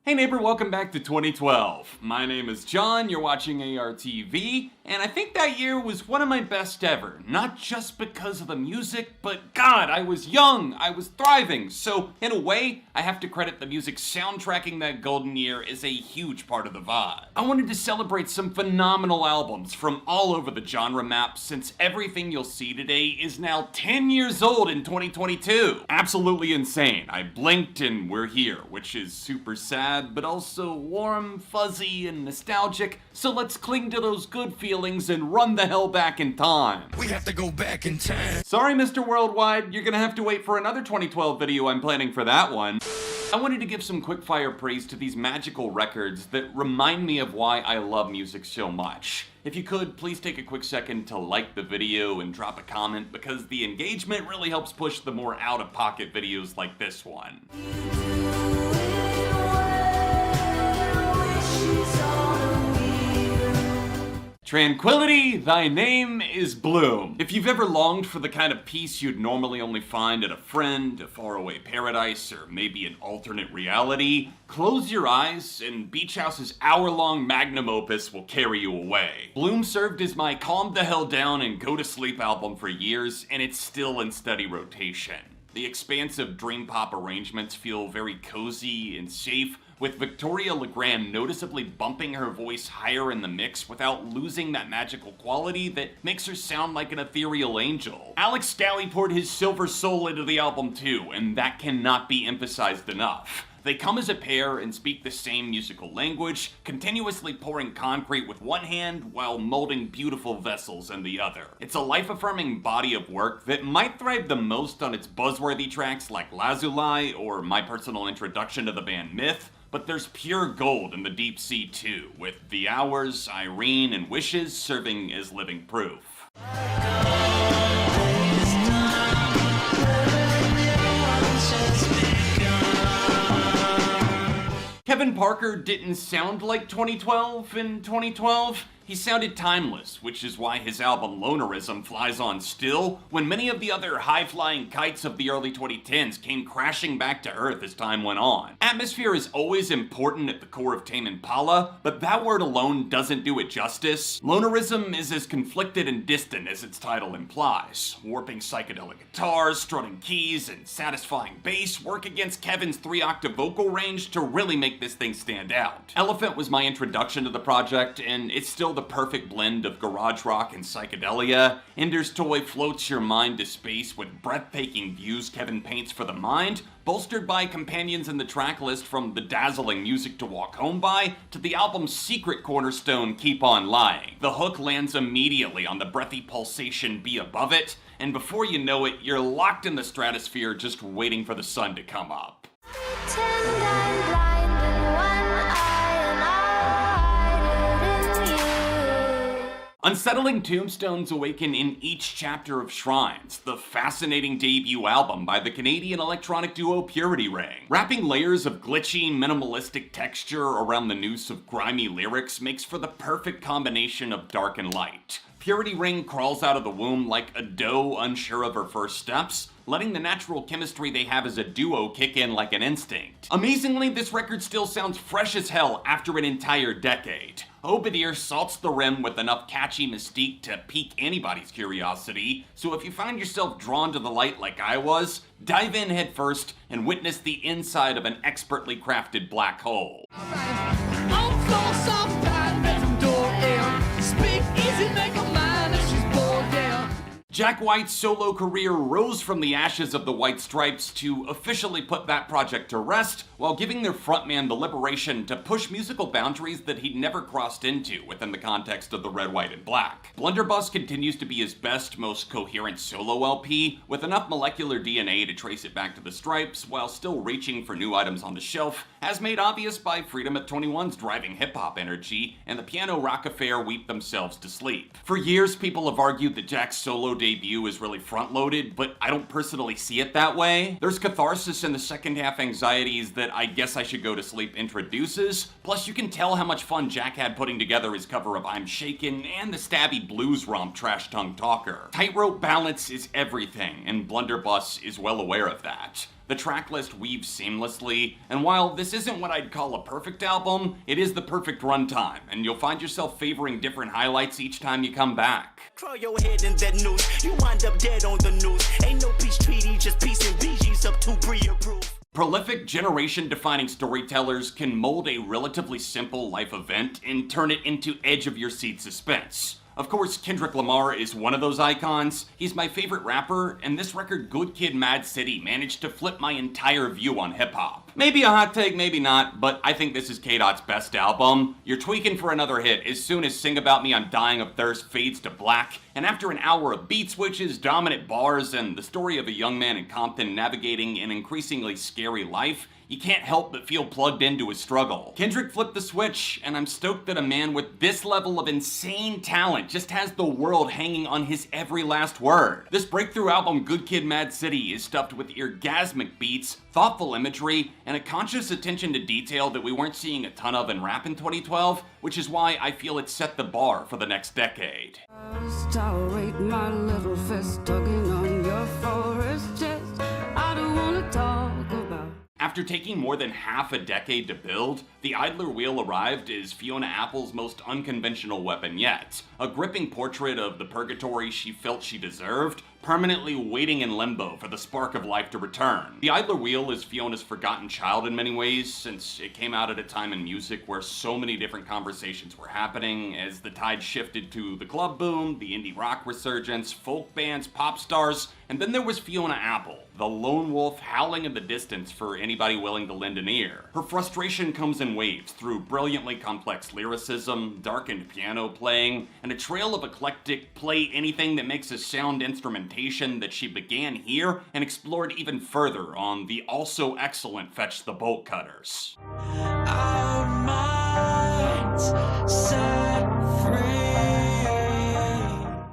Hey neighbor, welcome back to 2012. My name is John, you're watching ARTV, and I think that year was one of my best ever. Not just because of the music, but God, I was young, I was thriving, so in a way, I have to credit the music soundtracking that golden year as a huge part of the vibe. I wanted to celebrate some phenomenal albums from all over the genre map since everything you'll see today is now 10 years old in 2022. Absolutely insane. I blinked and we're here, which is super sad, but also warm, fuzzy, and nostalgic, so let's cling to those good feelings and run the hell back in time. We have to go back in time. Sorry, Mr. Worldwide, you're gonna have to wait for another 2012 video I'm planning for that one. I wanted to give some quick-fire praise to these magical records that remind me of why I love music so much. If you could, please take a quick second to like the video and drop a comment, because the engagement really helps push the more out-of-pocket videos like this one. Tranquility, thy name is Bloom. If you've ever longed for the kind of peace you'd normally only find at a friend, a faraway paradise, or maybe an alternate reality, close your eyes and Beach House's hour-long magnum opus will carry you away. Bloom served as my calm the hell down and go to sleep album for years, and it's still in steady rotation. The expansive dream pop arrangements feel very cozy and safe, with Victoria Legrand noticeably bumping her voice higher in the mix without losing that magical quality that makes her sound like an ethereal angel. Alex Scally poured his silver soul into the album too, and that cannot be emphasized enough. They come as a pair and speak the same musical language, continuously pouring concrete with one hand while molding beautiful vessels in the other. It's a life-affirming body of work that might thrive the most on its buzzworthy tracks like Lazuli or my personal introduction to the band Myth, but there's pure gold in the deep sea too, with The Hours, Irene, and Wishes serving as living proof. Kevin Parker didn't sound like 2012 in 2012. He sounded timeless, which is why his album Lonerism flies on still, when many of the other high-flying kites of the early 2010s came crashing back to Earth as time went on. Atmosphere is always important at the core of Tame Impala, but that word alone doesn't do it justice. Lonerism is as conflicted and distant as its title implies. Warping psychedelic guitars, strutting keys, and satisfying bass work against Kevin's 3-octave vocal range to really make this thing stand out. Elephant was my introduction to the project, and it's still the perfect blend of garage rock and psychedelia. Ender's Toy floats your mind to space with breathtaking views Kevin paints for the mind, bolstered by companions in the track list from the dazzling Music to Walk Home By to the album's secret cornerstone, Keep On Lying. The hook lands immediately on the breathy pulsation Be Above It, and before you know it, you're locked in the stratosphere just waiting for the sun to come up. Unsettling Tombstones awaken in each chapter of Shrines, the fascinating debut album by the Canadian electronic duo Purity Ring. Wrapping layers of glitchy, minimalistic texture around the noose of grimy lyrics makes for the perfect combination of dark and light. Purity Ring crawls out of the womb like a doe unsure of her first steps, letting the natural chemistry they have as a duo kick in like an instinct. Amazingly, this record still sounds fresh as hell after an entire decade. Obadiah salts the rim with enough catchy mystique to pique anybody's curiosity, so if you find yourself drawn to the light like I was, dive in head first and witness the inside of an expertly crafted black hole. Jack White's solo career rose from the ashes of the White Stripes to officially put that project to rest, while giving their frontman the liberation to push musical boundaries that he'd never crossed into within the context of the Red, White, and Black. Blunderbuss continues to be his best, most coherent solo LP, with enough molecular DNA to trace it back to the Stripes, while still reaching for new items on the shelf, as made obvious by Freedom at 21's driving hip-hop energy, and the piano rock affair weep themselves to sleep. For years, people have argued that Jack's solo debut is really front-loaded, but I don't personally see it that way. There's catharsis in the second-half anxieties that I Guess I Should Go to Sleep introduces, plus you can tell how much fun Jack had putting together his cover of I'm Shaken and the stabby blues romp Trash Tongue Talker. Tightrope balance is everything, and Blunderbuss is well aware of that. The track list weaves seamlessly, and while this isn't what I'd call a perfect album, it is the perfect runtime, and you'll find yourself favoring different highlights each time you come back. Crawl your head in that noose, you wind up dead on the news. Ain't no peace treaty, just peace and BG's up to pre-approved. Prolific, generation-defining storytellers can mold a relatively simple life event and turn it into edge-of-your-seat suspense. Of course, Kendrick Lamar is one of those icons. He's my favorite rapper, and this record, Good Kid, M.A.A.d City, managed to flip my entire view on hip-hop. Maybe a hot take, maybe not, but I think this is K.Dot's best album. You're tweaking for another hit as soon as Sing About Me I'm Dying of Thirst fades to black, and after an hour of beat switches, dominant bars, and the story of a young man in Compton navigating an increasingly scary life, you can't help but feel plugged into his struggle. Kendrick flipped the switch, and I'm stoked that a man with this level of insane talent just has the world hanging on his every last word. This breakthrough album, Good Kid, M.A.A.d City, is stuffed with orgasmic beats, thoughtful imagery, and a conscious attention to detail that we weren't seeing a ton of in rap in 2012, which is why I feel it set the bar for the next decade. Tolerate my little fist tugging on your forest chest. I don't wanna talk about. After taking more than half a decade to build, the Idler Wheel arrived as Fiona Apple's most unconventional weapon yet. A gripping portrait of the purgatory she felt she deserved, permanently waiting in limbo for the spark of life to return. The Idler Wheel is Fiona's forgotten child in many ways, since it came out at a time in music where so many different conversations were happening as the tide shifted to the club boom, the indie rock resurgence, folk bands, pop stars, and then there was Fiona Apple, the lone wolf howling in the distance for anybody willing to lend an ear. Her frustration comes in waves through brilliantly complex lyricism, darkened piano playing, and a trail of eclectic play anything that makes a sound instrumentation that she began here and explored even further on the also excellent Fetch the Bolt Cutters. Our minds set free.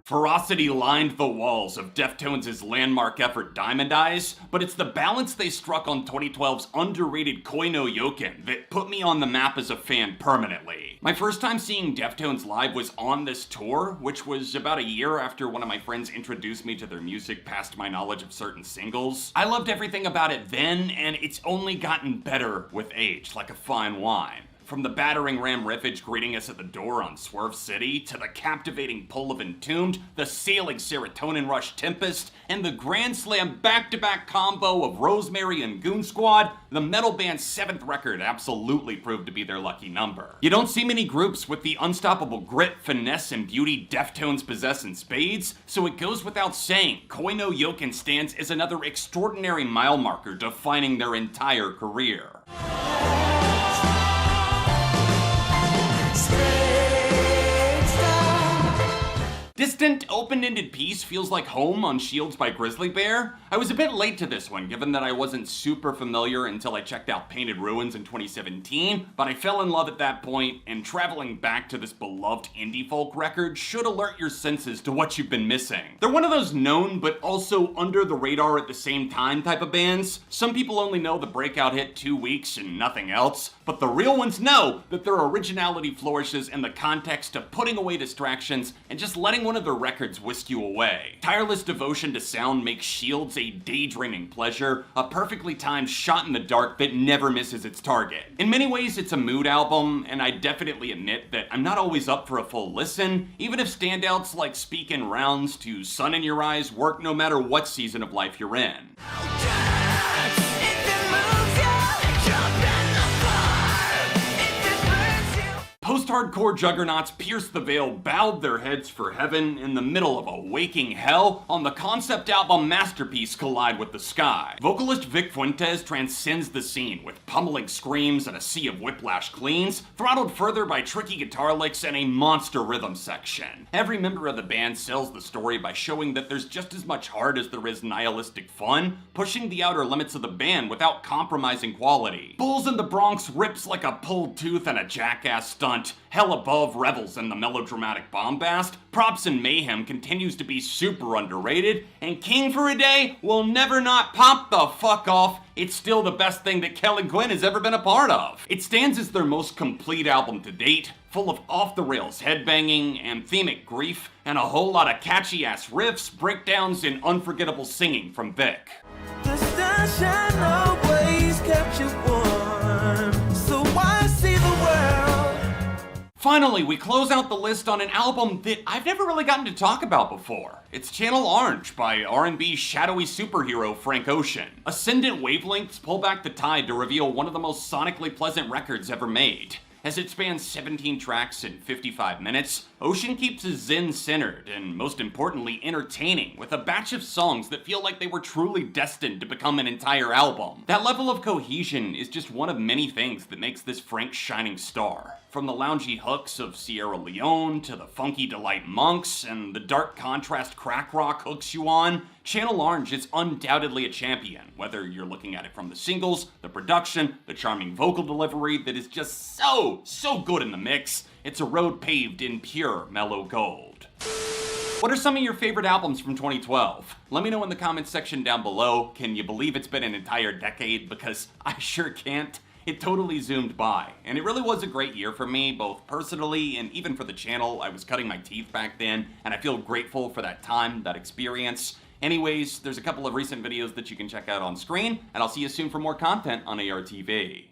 Ferocity lined the walls of Deftones' landmark effort Diamond Eyes, but it's the balance they struck on 2012's underrated No Yokan that put me on the map as a fan permanently. My first time seeing Deftones live was on this tour, which was about a year after one of my friends introduced me to their music past my knowledge of certain singles. I loved everything about it then, and it's only gotten better with age, like a fine wine. From the battering ram riffage greeting us at the door on Swerve City, to the captivating pull of Entombed, the sailing serotonin rush Tempest, and the grand slam back-to-back combo of Rosemary and Goon Squad, the metal band's 7th record absolutely proved to be their lucky number. You don't see many groups with the unstoppable grit, finesse, and beauty Deftones possess in spades, so it goes without saying, No Yokan stands as another extraordinary mile marker defining their entire career. Distant, open-ended peace feels like home on Shields by Grizzly Bear. I was a bit late to this one, given that I wasn't super familiar until I checked out Painted Ruins in 2017, but I fell in love at that point, and traveling back to this beloved indie folk record should alert your senses to what you've been missing. They're one of those known, but also under the radar at the same time type of bands. Some people only know the breakout hit 2 weeks and nothing else, but the real ones know that their originality flourishes in the context of putting away distractions and just letting one of their records whisk you away. Tireless devotion to sound makes Shields a daydreaming pleasure, a perfectly timed shot in the dark that never misses its target. In many ways, it's a mood album, and I definitely admit that I'm not always up for a full listen, even if standouts like Speak in Rounds to Sun in Your Eyes work no matter what season of life you're in. Post-hardcore juggernauts pierced the veil, bowed their heads for heaven in the middle of a waking hell on the concept album Masterpiece Collide with the Sky. Vocalist Vic Fuentes transcends the scene with pummeling screams and a sea of whiplash cleans, throttled further by tricky guitar licks and a monster rhythm section. Every member of the band sells the story by showing that there's just as much heart as there is nihilistic fun, pushing the outer limits of the band without compromising quality. Bulls in the Bronx rips like a pulled tooth and a jackass stunt. Hell Above revels in the melodramatic bombast, Props and Mayhem continues to be super underrated, and King for a Day will never not pop the fuck off. It's still the best thing that Kelly Quinn has ever been a part of. It stands as their most complete album to date, full of off-the-rails headbanging, anthemic grief, and a whole lot of catchy-ass riffs, breakdowns, and unforgettable singing from Vic. The sunshine always kept you warm. So why see the world? Finally, we close out the list on an album that I've never really gotten to talk about before. It's Channel Orange by R&B shadowy superhero Frank Ocean. Ascendant wavelengths pull back the tide to reveal one of the most sonically pleasant records ever made. As it spans 17 tracks in 55 minutes, Ocean keeps us zen-centered and, most importantly, entertaining, with a batch of songs that feel like they were truly destined to become an entire album. That level of cohesion is just one of many things that makes this Frank shining star. From the loungy hooks of Sierra Leone, to the funky delight monks, and the dark contrast crack rock hooks you on, Channel Orange is undoubtedly a champion, whether you're looking at it from the singles, the production, the charming vocal delivery that is just so good in the mix. It's a road paved in pure mellow gold. What are some of your favorite albums from 2012? Let me know in the comments section down below. Can you believe it's been an entire decade? Because I sure can't. It totally zoomed by, and it really was a great year for me, both personally and even for the channel. I was cutting my teeth back then, and I feel grateful for that time, that experience. Anyways, there's a couple of recent videos that you can check out on screen, and I'll see you soon for more content on ARTV.